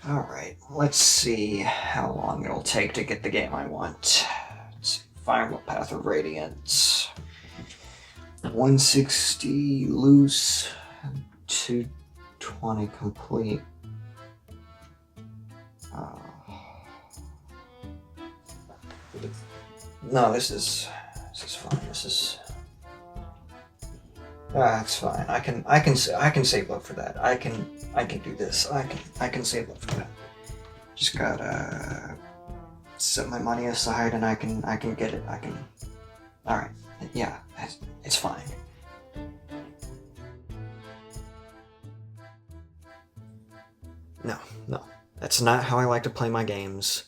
Alright, let's see how long it'll take to get the game I want. Let's see, Final Path of Radiance. 160 loose, 220 complete. No, this is fine. That's fine. I can save up for that. I can do this. I can save up for that. Just gotta set my money aside, and I can get it. All right. Yeah, it's fine. No, that's not how I like to play my games.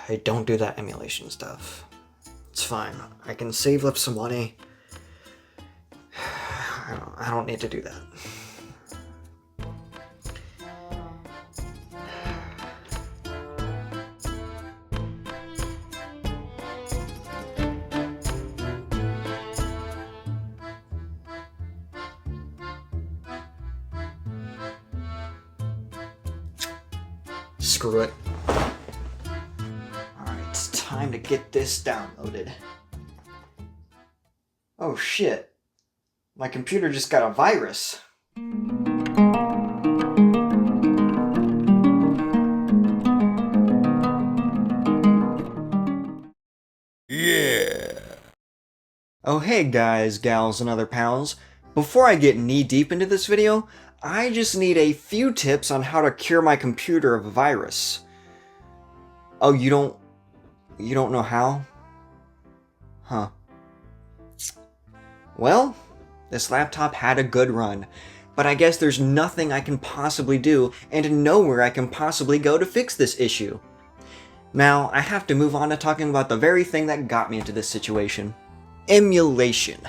I don't do that emulation stuff. It's fine. I can save up some money. I don't need to do that. Screw it. Alright, it's time to get this downloaded. Oh shit. My computer just got a virus. Yeah! Oh hey guys, gals, and other pals. Before I get knee-deep into this video, I just need a few tips on how to cure my computer of a virus. Oh, you don't know how? Huh. Well, this laptop had a good run, but I guess there's nothing I can possibly do and nowhere I can possibly go to fix this issue. Now, I have to move on to talking about the very thing that got me into this situation. Emulation.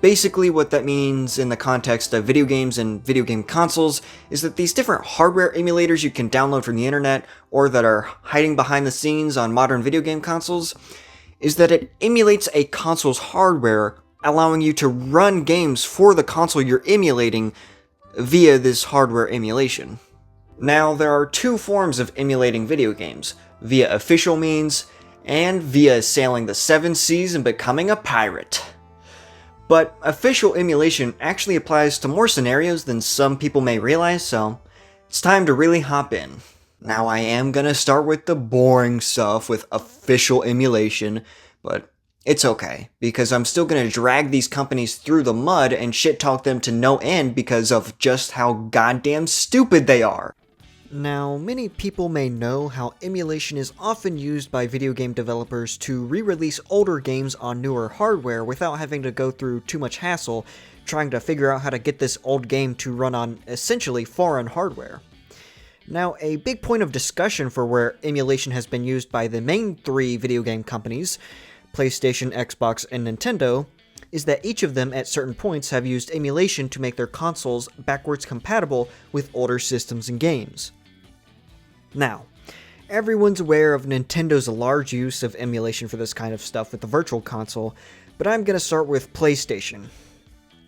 Basically what that means in the context of video games and video game consoles is that these different hardware emulators you can download from the internet or that are hiding behind the scenes on modern video game consoles is that it emulates a console's hardware, allowing you to run games for the console you're emulating via this hardware emulation. Now, there are two forms of emulating video games, via official means and via sailing the 7 seas and becoming a pirate. But official emulation actually applies to more scenarios than some people may realize, so it's time to really hop in. Now, I am gonna start with the boring stuff with official emulation, but it's okay, because I'm still gonna drag these companies through the mud and shit-talk them to no end because of just how goddamn stupid they are. Now, many people may know how emulation is often used by video game developers to re-release older games on newer hardware without having to go through too much hassle trying to figure out how to get this old game to run on essentially foreign hardware. Now, a big point of discussion for where emulation has been used by the main 3 video game companies, PlayStation, Xbox, and Nintendo, is that each of them at certain points have used emulation to make their consoles backwards compatible with older systems and games. Now, everyone's aware of Nintendo's large use of emulation for this kind of stuff with the Virtual Console, but I'm going to start with PlayStation.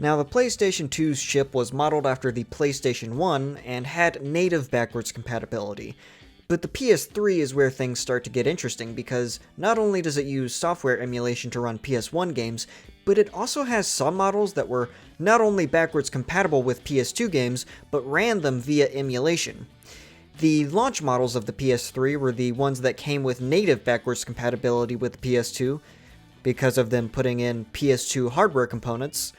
Now, the PlayStation 2's chip was modeled after the PlayStation 1 and had native backwards compatibility, but the PS3 is where things start to get interesting because not only does it use software emulation to run PS1 games, but it also has some models that were not only backwards compatible with PS2 games, but ran them via emulation. The launch models of the PS3 were the ones that came with native backwards compatibility with the PS2, because of them putting in PS2 hardware components,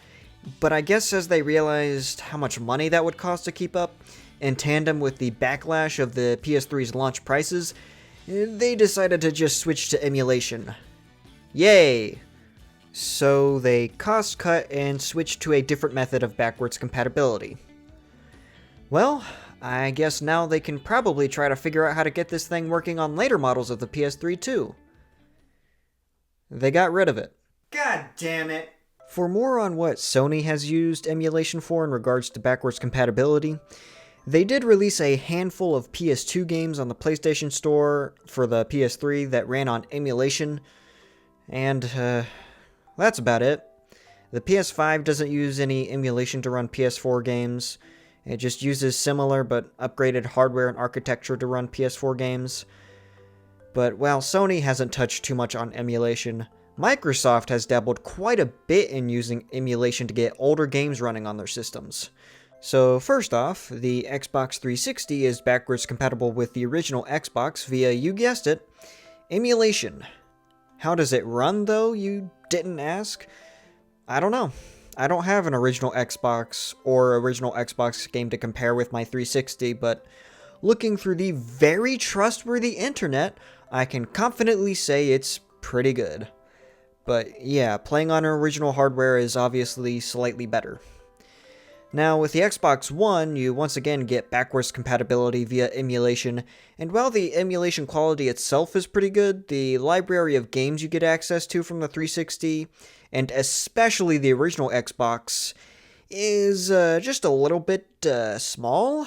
but I guess as they realized how much money that would cost to keep up, in tandem with the backlash of the PS3's launch prices, they decided to just switch to emulation. Yay! So they cost cut and switched to a different method of backwards compatibility. Well, I guess now they can probably try to figure out how to get this thing working on later models of the PS3 too. They got rid of it. God damn it! For more on what Sony has used emulation for in regards to backwards compatibility, they did release a handful of PS2 games on the PlayStation Store for the PS3 that ran on emulation, and that's about it. The PS5 doesn't use any emulation to run PS4 games, It just uses similar but upgraded hardware and architecture to run PS4 games. But while Sony hasn't touched too much on emulation, Microsoft has dabbled quite a bit in using emulation to get older games running on their systems. So first off, the Xbox 360 is backwards compatible with the original Xbox via, you guessed it, emulation. How does it run though, you didn't ask? I don't know. I don't have an original Xbox or original Xbox game to compare with my 360, but looking through the very trustworthy internet, I can confidently say it's pretty good. But yeah, playing on original hardware is obviously slightly better. Now, with the Xbox One, you once again get backwards compatibility via emulation, and while the emulation quality itself is pretty good, the library of games you get access to from the 360, and especially the original Xbox, is just a little bit small.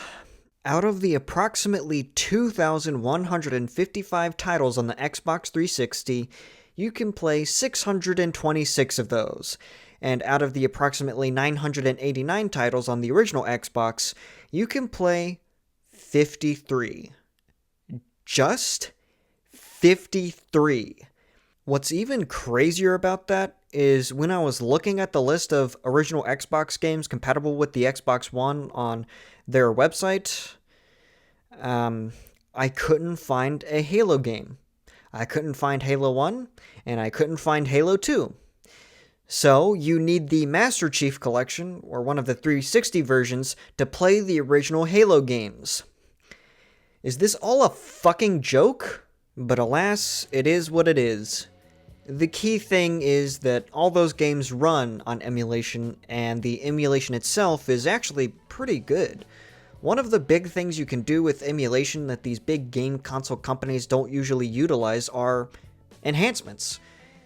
Out of the approximately 2,155 titles on the Xbox 360, you can play 626 of those. And out of the approximately 989 titles on the original Xbox, you can play 53. Just 53. What's even crazier about that is when I was looking at the list of original Xbox games compatible with the Xbox One on their website, I couldn't find a Halo game. I couldn't find Halo 1, and I couldn't find Halo 2. So, you need the Master Chief Collection, or one of the 360 versions, to play the original Halo games. Is this all a fucking joke? But alas, it is what it is. The key thing is that all those games run on emulation, and the emulation itself is actually pretty good. One of the big things you can do with emulation that these big game console companies don't usually utilize are enhancements.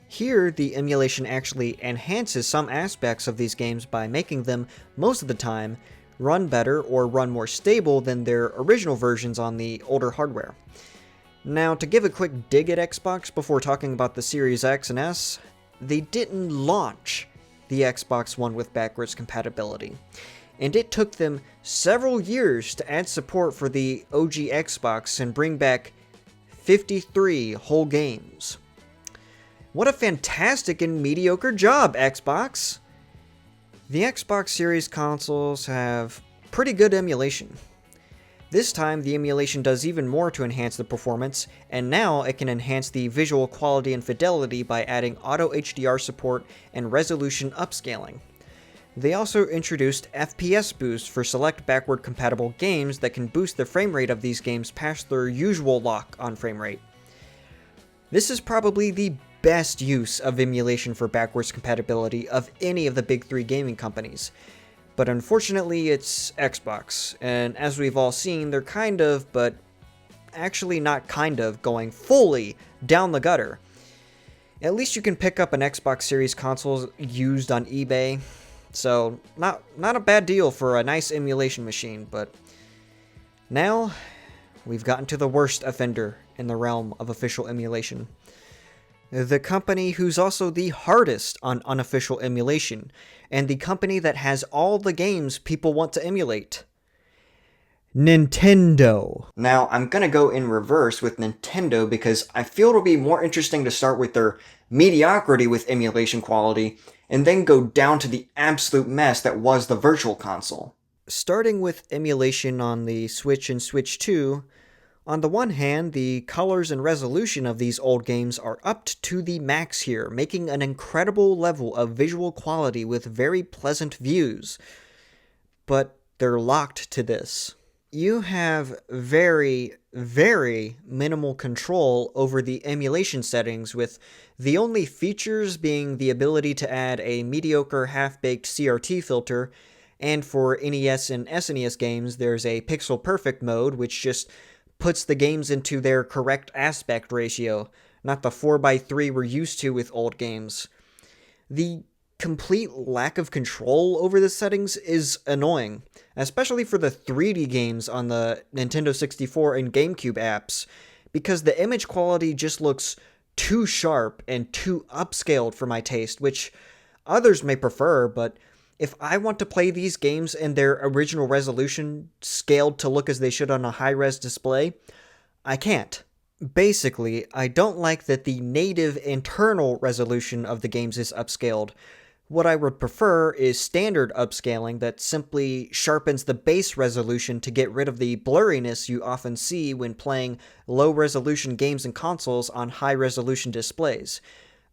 Here, the emulation actually enhances some aspects of these games by making them, most of the time, run better or run more stable than their original versions on the older hardware. Now, to give a quick dig at Xbox before talking about the Series X and S, they didn't launch the Xbox One with backwards compatibility, and it took them several years to add support for the OG Xbox and bring back 53 whole games. What a fantastic and mediocre job, Xbox! The Xbox Series consoles have pretty good emulation. This time, the emulation does even more to enhance the performance, and now it can enhance the visual quality and fidelity by adding auto HDR support and resolution upscaling. They also introduced FPS boost for select backward compatible games that can boost the frame rate of these games past their usual lock on frame rate. This is probably the best use of emulation for backwards compatibility of any of the big three gaming companies. But unfortunately, it's Xbox, and as we've all seen, they're kind of, but actually not kind of, going fully down the gutter. At least you can pick up an Xbox Series console used on eBay, so not a bad deal for a nice emulation machine, but now we've gotten to the worst offender in the realm of official emulation. The company who's also the hardest on unofficial emulation, and the company that has all the games people want to emulate. Nintendo. Now, I'm gonna go in reverse with Nintendo because I feel it'll be more interesting to start with their mediocrity with emulation quality, and then go down to the absolute mess that was the Virtual Console. Starting with emulation on the Switch and Switch 2, on the one hand, the colors and resolution of these old games are upped to the max here, making an incredible level of visual quality with very pleasant views. But they're locked to this. You have very, very minimal control over the emulation settings, with the only features being the ability to add a mediocre half-baked CRT filter, and for NES and SNES games, there's a pixel perfect mode, which just puts the games into their correct aspect ratio, not the 4:3 we're used to with old games. The complete lack of control over the settings is annoying, especially for the 3D games on the Nintendo 64 and GameCube apps, because the image quality just looks too sharp and too upscaled for my taste, which others may prefer, but If I want to play these games in their original resolution, scaled to look as they should on a high-res display, I can't. Basically, I don't like that the native internal resolution of the games is upscaled. What I would prefer is standard upscaling that simply sharpens the base resolution to get rid of the blurriness you often see when playing low-resolution games and consoles on high-resolution displays.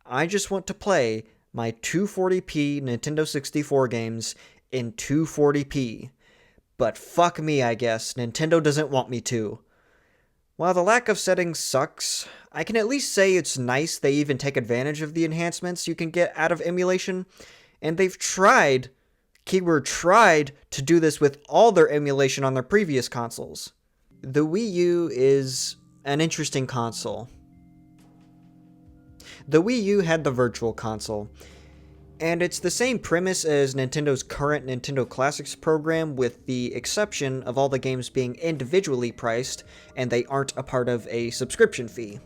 I just want to play my 240p Nintendo 64 games in 240p. But fuck me, I guess. Nintendo doesn't want me to. While the lack of settings sucks, I can at least say it's nice they even take advantage of the enhancements you can get out of emulation, and they've tried, keyword tried, to do this with all their emulation on their previous consoles. The Wii U is an interesting console. The Wii U had the Virtual Console, and it's the same premise as Nintendo's current Nintendo Classics program, with the exception of all the games being individually priced, and they aren't a part of a subscription fee.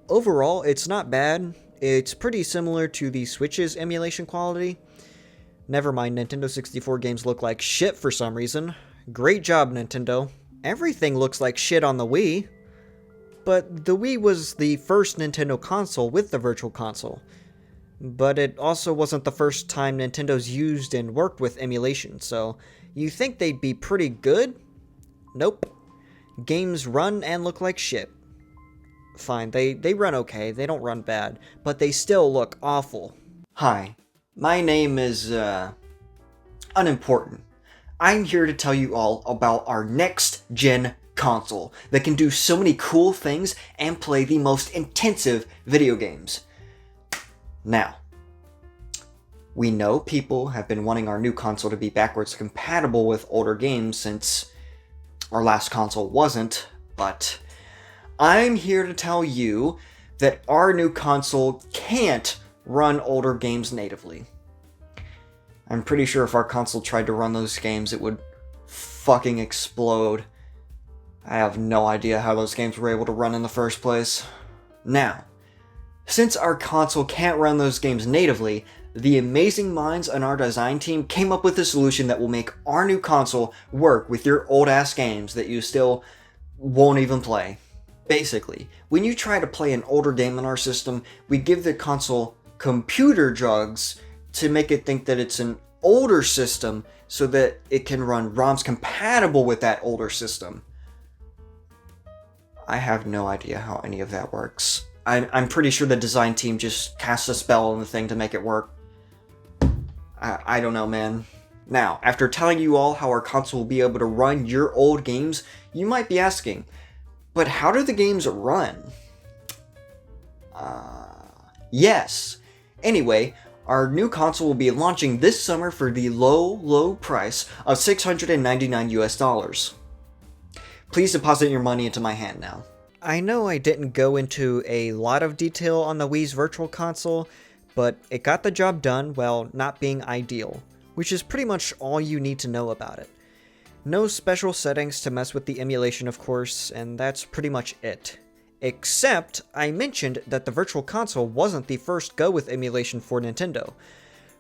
Overall, it's not bad. It's pretty similar to the Switch's emulation quality. Never mind, Nintendo 64 games look like shit for some reason. Great job, Nintendo. Everything looks like shit on the Wii. But the Wii was the first Nintendo console with the Virtual Console. But it also wasn't the first time Nintendo's used and worked with emulation, so you think they'd be pretty good? Nope. Games run and look like shit. Fine, they run okay, they don't run bad, but they still look awful. Hi, my name is, unimportant. I'm here to tell you all about our next-gen console that can do so many cool things and play the most intensive video games. Now, we know people have been wanting our new console to be backwards compatible with older games since our last console wasn't, but I'm here to tell you that our new console can't run older games natively. I'm pretty sure if our console tried to run those games, it would fucking explode. I have no idea how those games were able to run in the first place. Now, since our console can't run those games natively, the amazing minds on our design team came up with a solution that will make our new console work with your old-ass games that you still won't even play. Basically, when you try to play an older game in our system, we give the console computer drugs to make it think that it's an older system so that it can run ROMs compatible with that older system. I have no idea how any of that works. I'm pretty sure the design team just cast a spell on the thing to make it work. I don't know, man. Now, after telling you all how our console will be able to run your old games, you might be asking, but how do the games run? Yes. Anyway, our new console will be launching this summer for the low price of $699 US. Please deposit your money into my hand now. I know I didn't go into a lot of detail on the Wii's Virtual Console, but it got the job done while not being ideal, which is pretty much all you need to know about it. No special settings to mess with the emulation, of course, and that's pretty much it. Except, I mentioned that the Virtual Console wasn't the first go with emulation for Nintendo.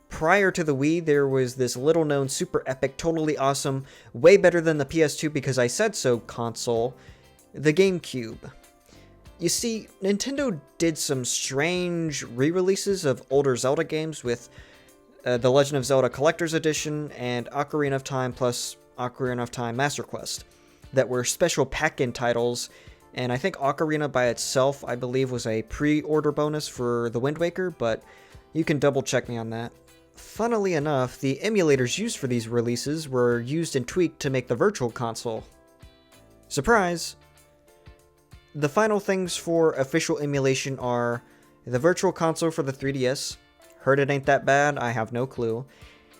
Prior to the Wii, there was this little-known, super epic, totally awesome, way better than the PS2 because I said so console, the GameCube. You see, Nintendo did some strange re-releases of older Zelda games with The Legend of Zelda Collector's Edition and Ocarina of Time plus Ocarina of Time Master Quest that were special pack-in titles, and I think Ocarina by itself, I believe, was a pre-order bonus for the Wind Waker, but you can double-check me on that. Funnily enough, the emulators used for these releases were used and tweaked to make the Virtual Console. Surprise! The final things for official emulation are the Virtual Console for the 3DS, heard it ain't that bad, I have no clue,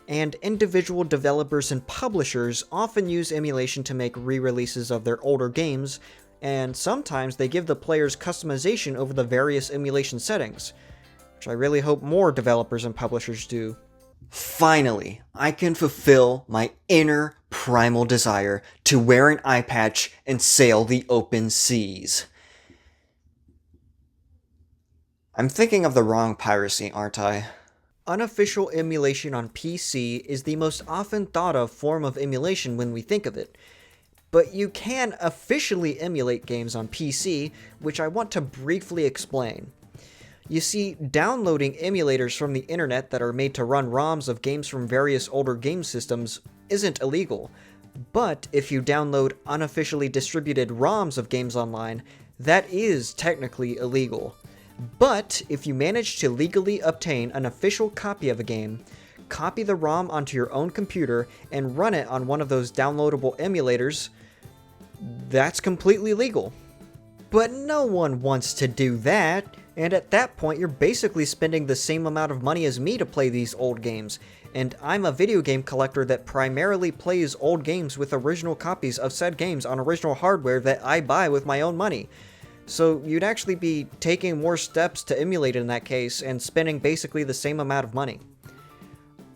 and individual developers and publishers often use emulation to make re-releases of their older games, and sometimes they give the players customization over the various emulation settings, which I really hope more developers and publishers do. Finally, I can fulfill my inner primal desire to wear an eye patch and sail the open seas. I'm thinking of the wrong piracy, aren't I? Unofficial emulation on PC is the most often thought of form of emulation when we think of it. But you can officially emulate games on PC, which I want to briefly explain. You see, downloading emulators from the internet that are made to run ROMs of games from various older game systems isn't illegal. But if you download unofficially distributed ROMs of games online, that is technically illegal. But if you manage to legally obtain an official copy of a game, copy the ROM onto your own computer, and run it on one of those downloadable emulators, that's completely legal. But no one wants to do that, and at that point you're basically spending the same amount of money as me to play these old games, and I'm a video game collector that primarily plays old games with original copies of said games on original hardware that I buy with my own money. So you'd actually be taking more steps to emulate in that case and spending basically the same amount of money.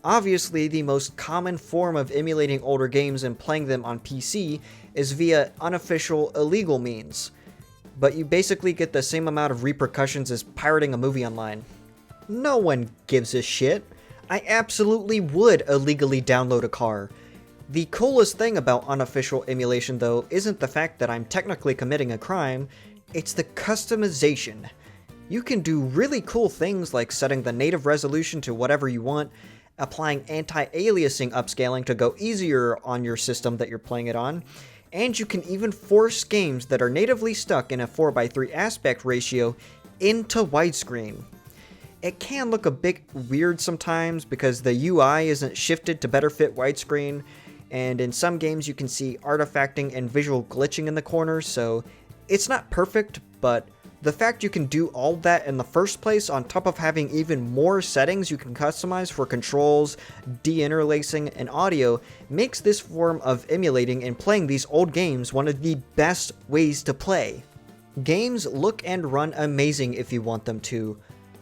Obviously, the most common form of emulating older games and playing them on PC is via unofficial illegal means, but you basically get the same amount of repercussions as pirating a movie online. No one gives a shit. I absolutely would illegally download a car. The coolest thing about unofficial emulation, though, isn't the fact that I'm technically committing a crime, it's the customization. You can do really cool things like setting the native resolution to whatever you want, applying anti-aliasing upscaling to go easier on your system that you're playing it on, and you can even force games that are natively stuck in a 4:3 aspect ratio into widescreen. It can look a bit weird sometimes because the UI isn't shifted to better fit widescreen, and in some games you can see artifacting and visual glitching in the corners, so it's not perfect, but the fact you can do all that in the first place on top of having even more settings you can customize for controls, deinterlacing, and audio makes this form of emulating and playing these old games one of the best ways to play. Games look and run amazing if you want them to,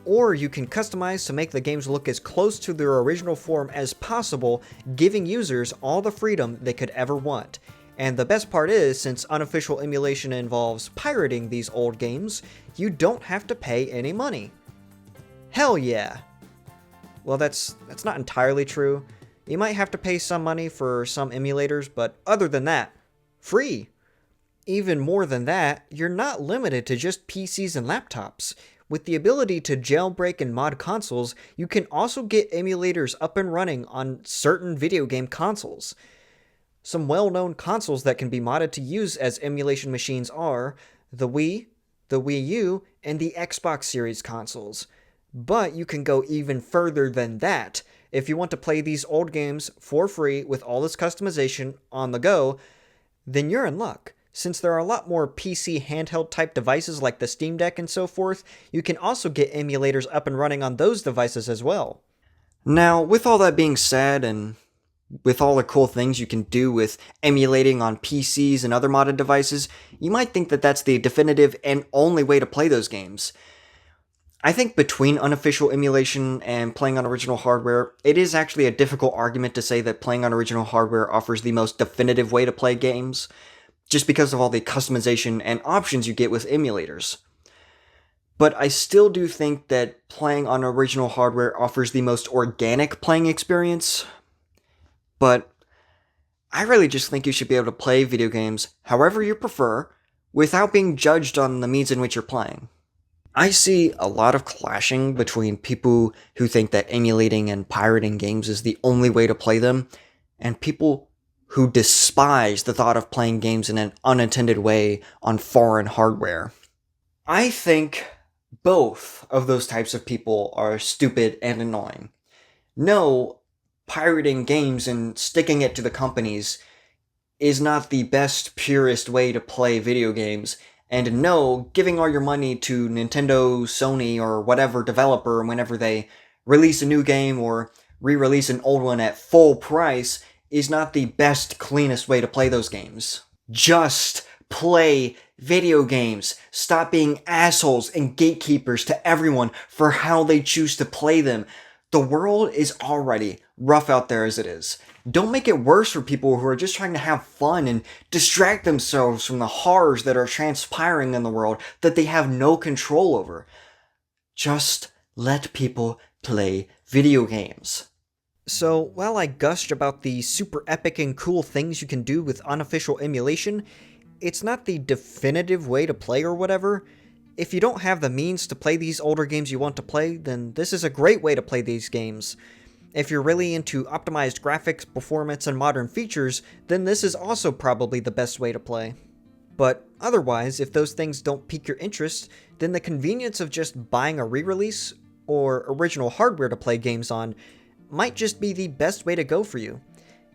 or you can customize to make the games look as close to their original form as possible, giving users all the freedom they could ever want. And the best part is, since unofficial emulation involves pirating these old games, you don't have to pay any money. Hell yeah! Well, that's not entirely true. You might have to pay some money for some emulators, but other than that, free! Even more than that, you're not limited to just PCs and laptops. With the ability to jailbreak and mod consoles, you can also get emulators up and running on certain video game consoles. Some well-known consoles that can be modded to use as emulation machines are the Wii, the Wii U, and the Xbox Series consoles. But you can go even further than that. If you want to play these old games for free with all this customization on the go, then you're in luck. Since there are a lot more PC handheld type devices like the Steam Deck and so forth, you can also get emulators up and running on those devices as well. Now, with all that being said, and with all the cool things you can do with emulating on PCs and other modded devices, you might think that that's the definitive and only way to play those games. I think between unofficial emulation and playing on original hardware, it is actually a difficult argument to say that playing on original hardware offers the most definitive way to play games, just because of all the customization and options you get with emulators. But I still do think that playing on original hardware offers the most organic playing experience. But I really just think you should be able to play video games however you prefer, without being judged on the means in which you're playing. I see a lot of clashing between people who think that emulating and pirating games is the only way to play them, and people who despise the thought of playing games in an unintended way on foreign hardware. I think both of those types of people are stupid and annoying. No, pirating games and sticking it to the companies is not the best, purest way to play video games, and no, giving all your money to Nintendo, Sony, or whatever developer whenever they release a new game or re-release an old one at full price is not the best, cleanest way to play those games. Just play video games. Stop being assholes and gatekeepers to everyone for how they choose to play them. The world is already rough out there as it is. Don't make it worse for people who are just trying to have fun and distract themselves from the horrors that are transpiring in the world that they have no control over. Just let people play video games. So, while I gushed about the super epic and cool things you can do with unofficial emulation, it's not the definitive way to play or whatever. If you don't have the means to play these older games you want to play, then this is a great way to play these games. If you're really into optimized graphics, performance, and modern features, then this is also probably the best way to play. But otherwise, if those things don't pique your interest, then the convenience of just buying a re-release or original hardware to play games on might just be the best way to go for you.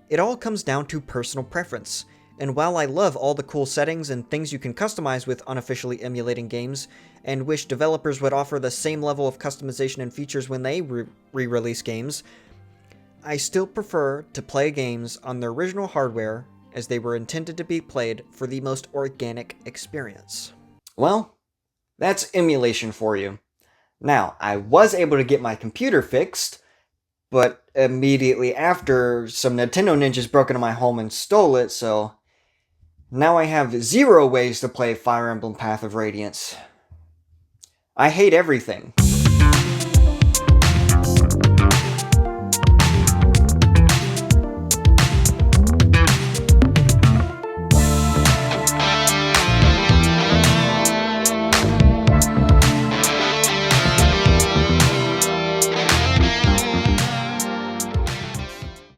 It all comes down to personal preference, and while I love all the cool settings and things you can customize with unofficially emulating games, and wish developers would offer the same level of customization and features when they re-release games, I still prefer to play games on their original hardware as they were intended to be played for the most organic experience. Well, that's emulation for you. Now, I was able to get my computer fixed, but immediately after, some Nintendo ninjas broke into my home and stole it, so now I have 0 ways to play Fire Emblem Path of Radiance. I hate everything.